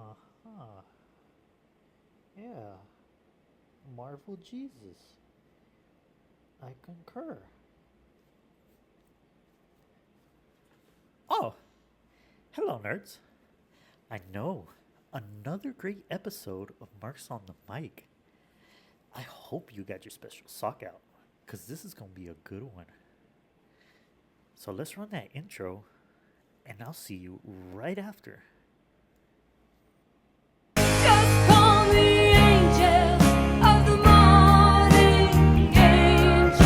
Uh-huh. Yeah. Marvel Jesus. I concur. Oh, hello, nerds. I know. Another great episode of Marks on the Mic. I hope you got your special sock out, because this is going to be a good one. So let's run that intro, and I'll see you right after. Just call me angel of the morning, angel.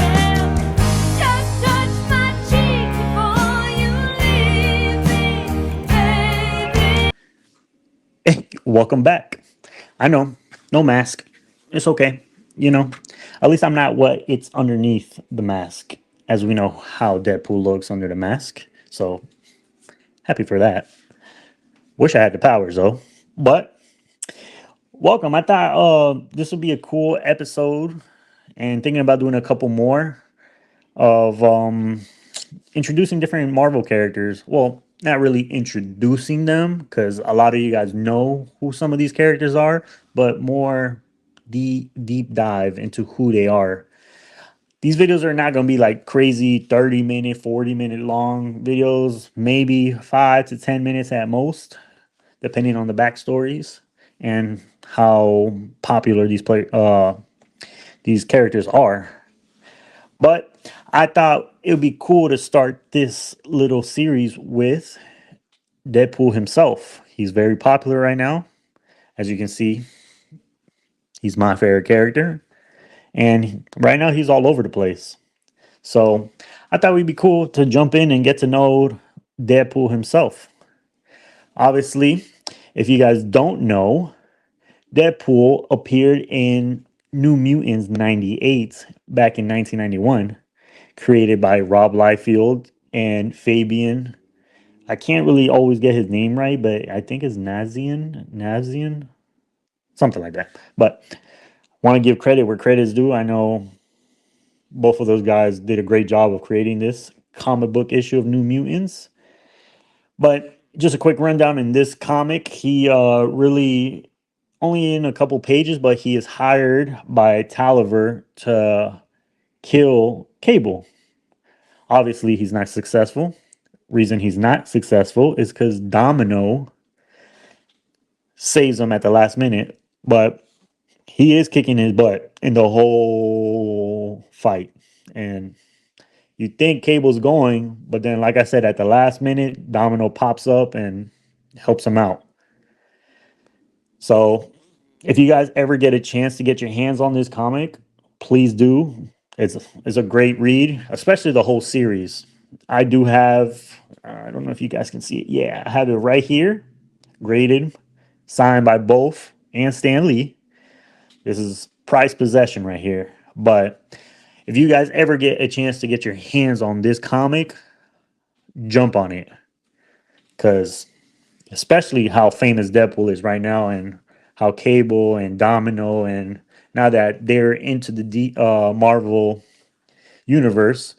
Just touch my cheek before you leave me, baby. Hey, welcome back. I know, no mask. It's okay. You know, at least I'm not what it's underneath the mask, as we know how Deadpool looks under the mask. So happy for that. Wish I had the powers though. But welcome. I thought this would be a cool episode, and thinking about doing a couple more of introducing different Marvel characters. Well, not really introducing them because a lot of you guys know who some of these characters are, but more deep dive into who they are. These videos are not going to be like crazy 30-minute, 40-minute long videos, maybe 5 to 10 minutes at most, depending on the backstories and how popular these characters are. But I thought it would be cool to start this little series with Deadpool himself. He's very popular right now. As you can see, he's my favorite character. And right now, he's all over the place. So I thought it'd be cool to jump in and get to know Deadpool himself. Obviously, if you guys don't know, Deadpool appeared in New Mutants 98 back in 1991, created by Rob Liefeld and Fabian. I can't really always get his name right, but I think it's Nazian, something like that. But want to give credit where credit's due. I know both of those guys did a great job of creating this comic book issue of New Mutants. But just a quick rundown in this comic, he really only in a couple pages, but he is hired by Taliver to kill Cable. Obviously, he's not successful. Reason he's not successful is because Domino saves him at the last minute, but he is kicking his butt in the whole fight. And you think Cable's going, but then, like I said, at the last minute, Domino pops up and helps him out. So, if you guys ever get a chance to get your hands on this comic, please do. It's a great read, especially the whole series. I do have, I don't know if you guys can see it. Yeah, I have it right here, graded, signed by both and Stan Lee. This is prized possession right here. But if you guys ever get a chance to get your hands on this comic, jump on it. Because especially how famous Deadpool is right now and how Cable and Domino and now that they're into the Marvel universe,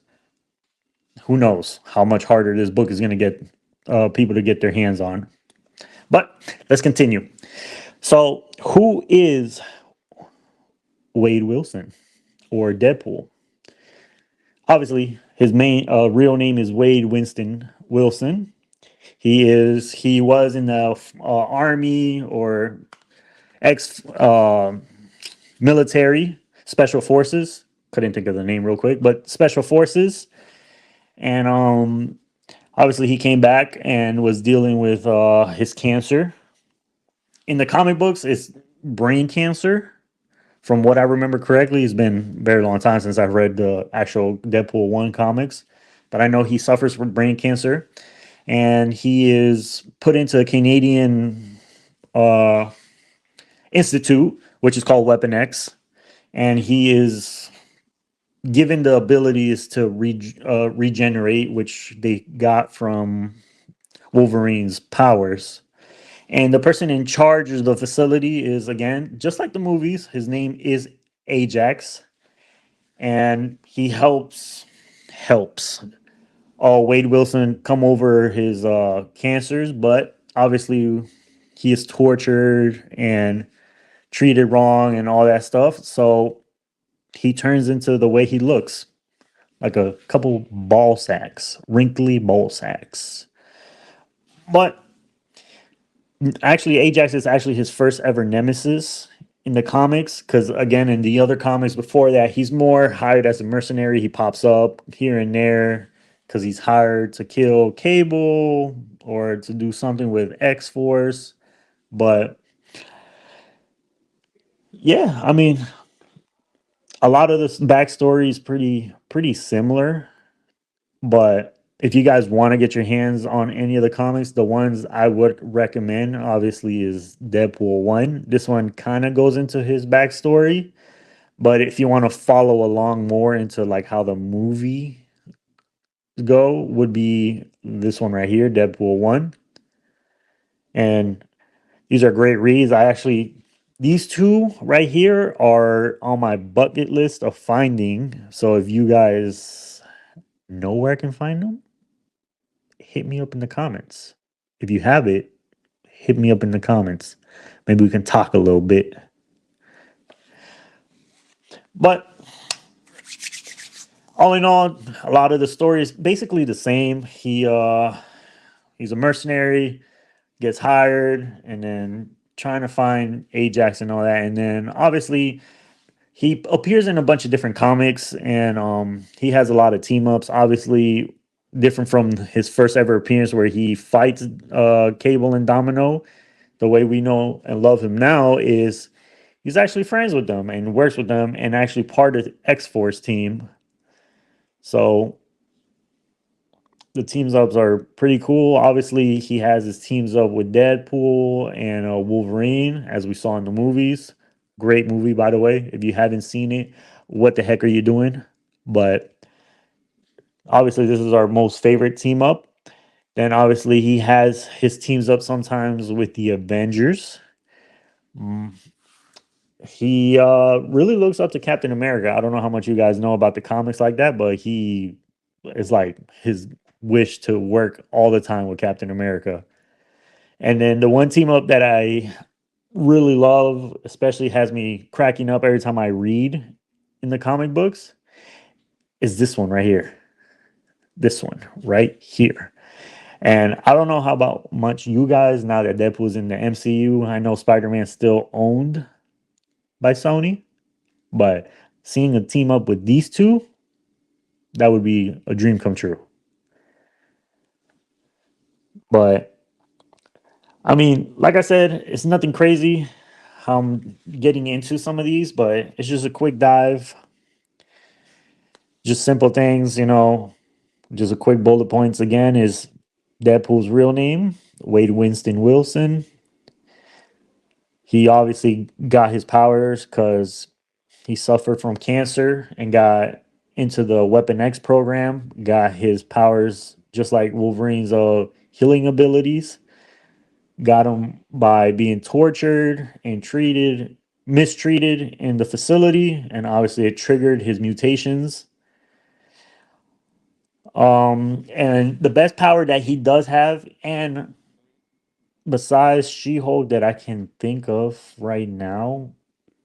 who knows how much harder this book is going to get people to get their hands on. But let's continue. So, who is Wade Wilson or Deadpool? Obviously, his main real name is Wade Winston Wilson. He was in the army or ex military special forces. Couldn't think of the name real quick, but special forces. And obviously he came back and was dealing with his cancer. In the comic books, it's brain cancer. From what I remember correctly, it's been a very long time since I've read the actual Deadpool 1 comics. But I know he suffers from brain cancer and he is put into a Canadian uh, institute, which is called Weapon X. And he is given the abilities to regenerate, which they got from Wolverine's powers. And the person in charge of the facility is, again, just like the movies, his name is Ajax. And he helps Wade Wilson come over his cancers, but obviously he is tortured and treated wrong and all that stuff. So he turns into the way he looks, like a couple ball sacks, wrinkly ball sacks. But actually, Ajax is actually his first ever nemesis in the comics. Because again, in the other comics before that, he's more hired as a mercenary. He pops up here and there because he's hired to kill Cable or to do something with X Force. But yeah, I mean, a lot of this backstory is pretty similar. But if you guys want to get your hands on any of the comics, the ones I would recommend obviously is Deadpool 1. This one kind of goes into his backstory, but if you want to follow along more into like how the movie go, would be this one right here, Deadpool 1. And these are great reads. These two right here are on my bucket list of finding. So if you guys know where I can find them, hit me up in the comments. If you have it, hit me up in the comments. Maybe we can talk a little bit. But all in all, a lot of the story is basically the same. He's a mercenary, gets hired, and then trying to find Ajax and all that. And then obviously he appears in a bunch of different comics, and he has a lot of team ups. Obviously, different from his first ever appearance where he fights Cable and Domino. The way we know and love him now is he's actually friends with them and works with them and actually part of the X Force team. So the teams ups are pretty cool. Obviously, he has his teams up with Deadpool and Wolverine, as we saw in the movies. Great movie, by the way. If you haven't seen it, what the heck are you doing? But obviously, this is our most favorite team up. Then obviously he has his teams up sometimes with the Avengers. Mm, He really looks up to Captain America. I don't know how much you guys know about the comics like that, but he is like his wish to work all the time with Captain America. And then the one team up that I really love, especially has me cracking up every time I read in the comic books, is this one right here. This one right here. And I don't know how about much you guys now that Deadpool's in the MCU. I know Spider-Man's still owned by Sony, but seeing a team up with these two, that would be a dream come true. But I mean, like I said, it's nothing crazy how I'm getting into some of these, but it's just a quick dive, just simple things, just a quick bullet points again is Deadpool's real name, Wade Winston Wilson. He obviously got his powers because he suffered from cancer and got into the Weapon X program, got his powers just like Wolverine's healing abilities. Got him by being tortured and mistreated in the facility, and obviously it triggered his mutations. And the best power that he does have, and besides She-Hulk that I can think of right now,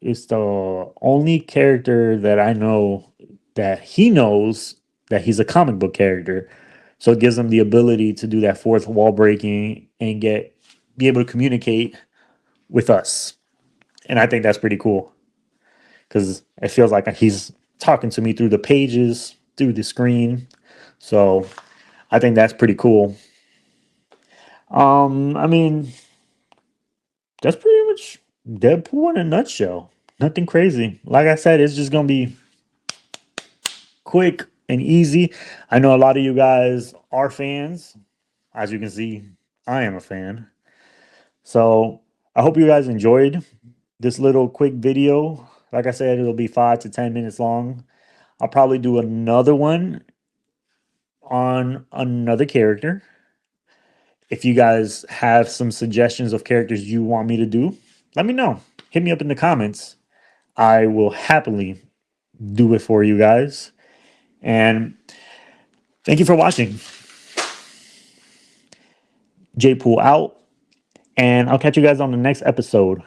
is the only character that I know that he knows that he's a comic book character. So it gives him the ability to do that fourth wall breaking and be able to communicate with us. And I think that's pretty cool because it feels like he's talking to me through the pages, through the screen. So I think that's pretty cool. I mean, that's pretty much Deadpool in a nutshell. Nothing crazy. Like I said, it's just gonna be quick and easy. I know a lot of you guys are fans. As you can see, I am a fan. So I hope you guys enjoyed this little quick video. Like I said, it'll be 5 to 10 minutes long. I'll probably do another one on another character. If you guys have some suggestions of characters you want me to do, let me know. Hit me up in the comments. I will happily do it for you guys. And thank you for watching. J Pool out. And I'll catch you guys on the next episode.